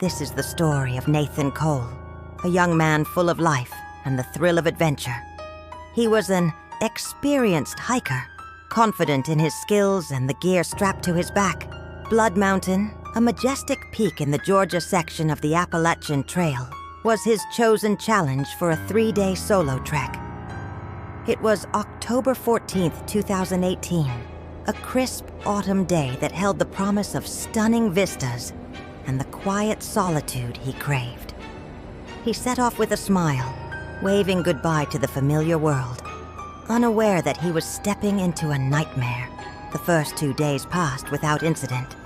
This is the story of Nathan Cole, a young man full of life and the thrill of adventure. He was an experienced hiker, confident in his skills and the gear strapped to his back. Blood Mountain, a majestic peak in the Georgia section of the Appalachian Trail, was his chosen challenge for a 3-day solo trek. It was October 14th, 2018, a crisp autumn day that held the promise of stunning vistas and the quiet solitude he craved. He set off with a smile, waving goodbye to the familiar world, unaware that he was stepping into a nightmare. The first 2 days passed without incident.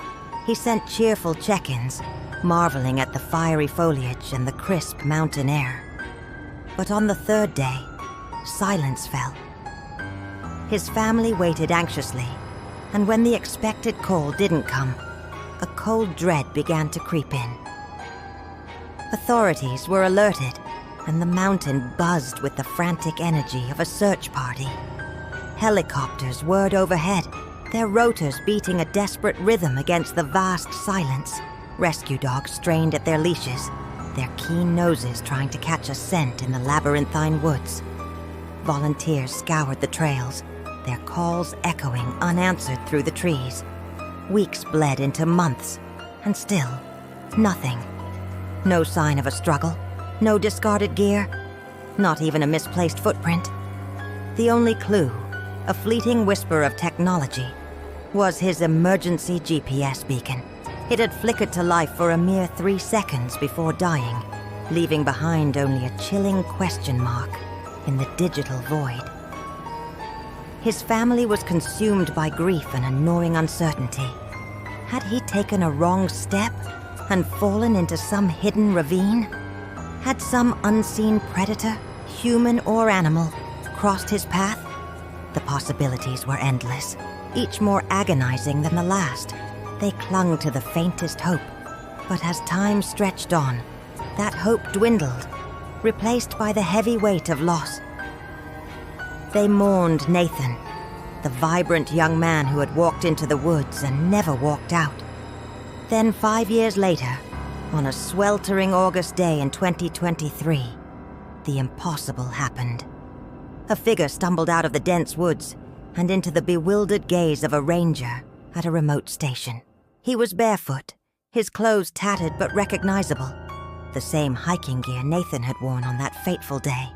He sent cheerful check-ins, marveling at the fiery foliage and the crisp mountain air. But on the third day, silence fell. His family waited anxiously, and when the expected call didn't come, a cold dread began to creep in. Authorities were alerted, and the mountain buzzed with the frantic energy of a search party. Helicopters whirred overhead, their rotors beating a desperate rhythm against the vast silence. Rescue dogs strained at their leashes, their keen noses trying to catch a scent in the labyrinthine woods. Volunteers scoured the trails, their calls echoing unanswered through the trees. Weeks bled into months, and still, nothing. No sign of a struggle, no discarded gear, not even a misplaced footprint. The only clue, a fleeting whisper of technology, was his emergency GPS beacon. It had flickered to life for a mere 3 seconds before dying, leaving behind only a chilling question mark in the digital void. His family was consumed by grief and a gnawing uncertainty. Had he taken a wrong step and fallen into some hidden ravine? Had some unseen predator, human or animal, crossed his path? The possibilities were endless, each more agonizing than the last. They clung to the faintest hope, but as time stretched on, that hope dwindled, replaced by the heavy weight of loss. They mourned Nathan, the vibrant young man who had walked into the woods and never walked out. Then 5 years later, on a sweltering August day in 2023, the impossible happened. A figure stumbled out of the dense woods and into the bewildered gaze of a ranger at a remote station. He was barefoot, his clothes tattered but recognizable, the same hiking gear Nathan had worn on that fateful day.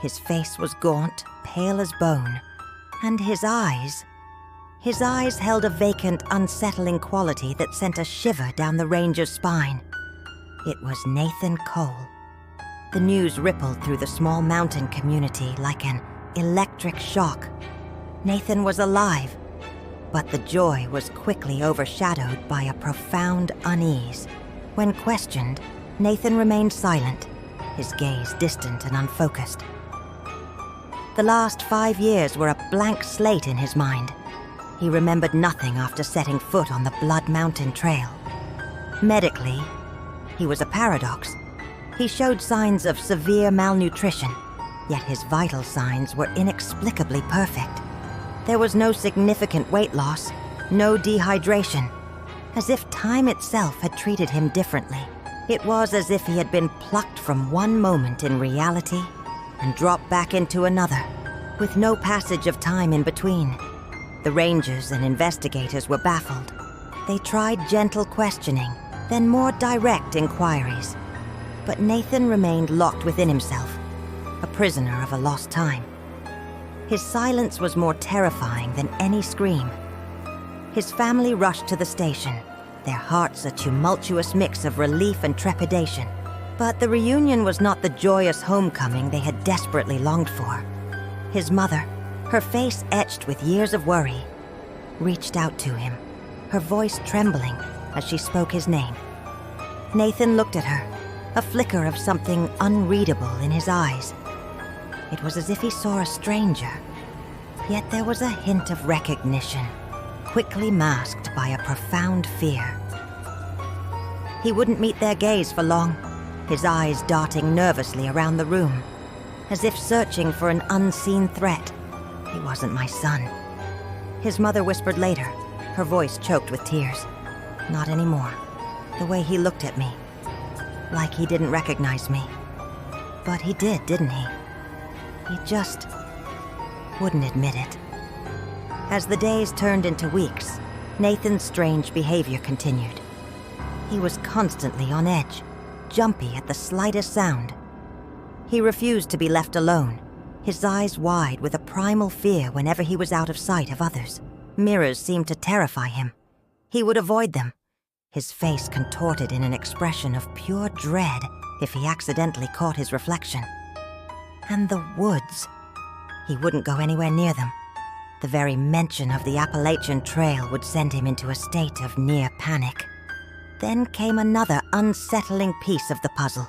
His face was gaunt, pale as bone, and his eyes held a vacant, unsettling quality that sent a shiver down the ranger's spine. It was Nathan Cole. The news rippled through the small mountain community like an electric shock. Nathan was alive, but the joy was quickly overshadowed by a profound unease. When questioned, Nathan remained silent, his gaze distant and unfocused. The last 5 years were a blank slate in his mind. He remembered nothing after setting foot on the Blood Mountain Trail. Medically, he was a paradox. He showed signs of severe malnutrition, yet his vital signs were inexplicably perfect. There was no significant weight loss, no dehydration, as if time itself had treated him differently. It was as if he had been plucked from one moment in reality and dropped back into another, with no passage of time in between. The rangers and investigators were baffled. They tried gentle questioning, then more direct inquiries. But Nathan remained locked within himself, a prisoner of a lost time. His silence was more terrifying than any scream. His family rushed to the station, their hearts a tumultuous mix of relief and trepidation. But the reunion was not the joyous homecoming they had desperately longed for. His mother, her face etched with years of worry, reached out to him, her voice trembling as she spoke his name. Nathan looked at her, a flicker of something unreadable in his eyes. It was as if he saw a stranger, yet there was a hint of recognition, quickly masked by a profound fear. He wouldn't meet their gaze for long, his eyes darting nervously around the room, as if searching for an unseen threat. "He wasn't my son," his mother whispered later, her voice choked with tears. "Not anymore." The way he looked at me, like he didn't recognize me. But he did, didn't he? He just wouldn't admit it. As the days turned into weeks, Nathan's strange behavior continued. He was constantly on edge, jumpy at the slightest sound. He refused to be left alone, his eyes wide with a primal fear whenever he was out of sight of others. Mirrors seemed to terrify him. He would avoid them, his face contorted in an expression of pure dread if he accidentally caught his reflection. And the woods. He wouldn't go anywhere near them. The very mention of the Appalachian Trail would send him into a state of near panic. Then came another unsettling piece of the puzzle.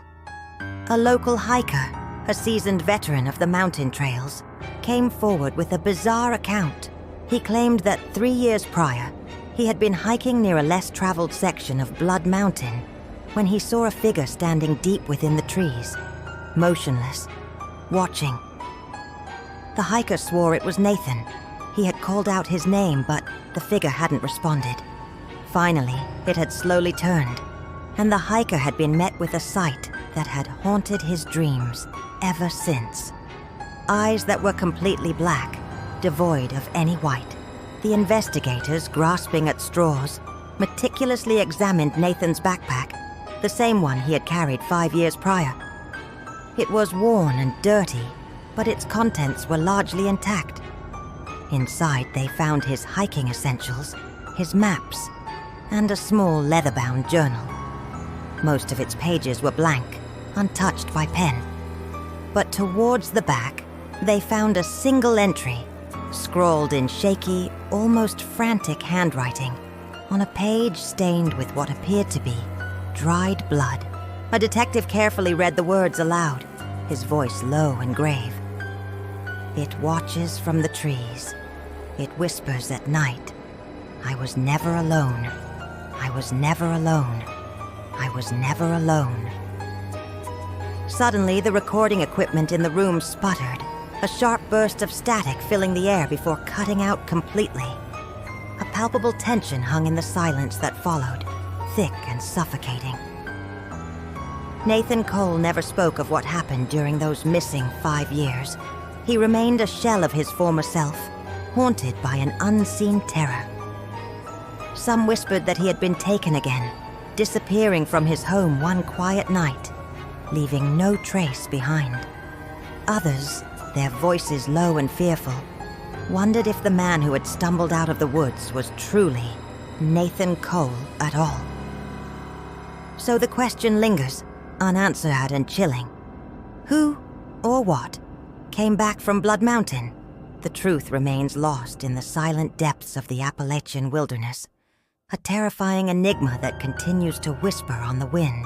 A local hiker, a seasoned veteran of the mountain trails, came forward with a bizarre account. He claimed that 3 years prior, he had been hiking near a less traveled section of Blood Mountain when he saw a figure standing deep within the trees, motionless, watching. The hiker swore it was Nathan. He had called out his name, but the figure hadn't responded. Finally, it had slowly turned, and the hiker had been met with a sight that had haunted his dreams ever since. Eyes that were completely black, devoid of any white. The investigators, grasping at straws, meticulously examined Nathan's backpack, the same one he had carried 5 years prior. It was worn and dirty, but its contents were largely intact. Inside, they found his hiking essentials, his maps, and a small leather-bound journal. Most of its pages were blank, untouched by pen. But towards the back, they found a single entry, scrawled in shaky, almost frantic handwriting, on a page stained with what appeared to be dried blood. A detective carefully read the words aloud, his voice low and grave. It watches from the trees. It whispers at night. I was never alone. I was never alone. I was never alone. Suddenly, the recording equipment in the room sputtered, a sharp burst of static filling the air before cutting out completely. A palpable tension hung in the silence that followed, thick and suffocating. Nathan Cole never spoke of what happened during those missing 5 years. He remained a shell of his former self, haunted by an unseen terror. Some whispered that he had been taken again, disappearing from his home one quiet night, leaving no trace behind. Others, their voices low and fearful, wondered if the man who had stumbled out of the woods was truly Nathan Cole at all. So the question lingers, unanswered and chilling. Who, or what, came back from Blood Mountain? The truth remains lost in the silent depths of the Appalachian wilderness, a terrifying enigma that continues to whisper on the wind.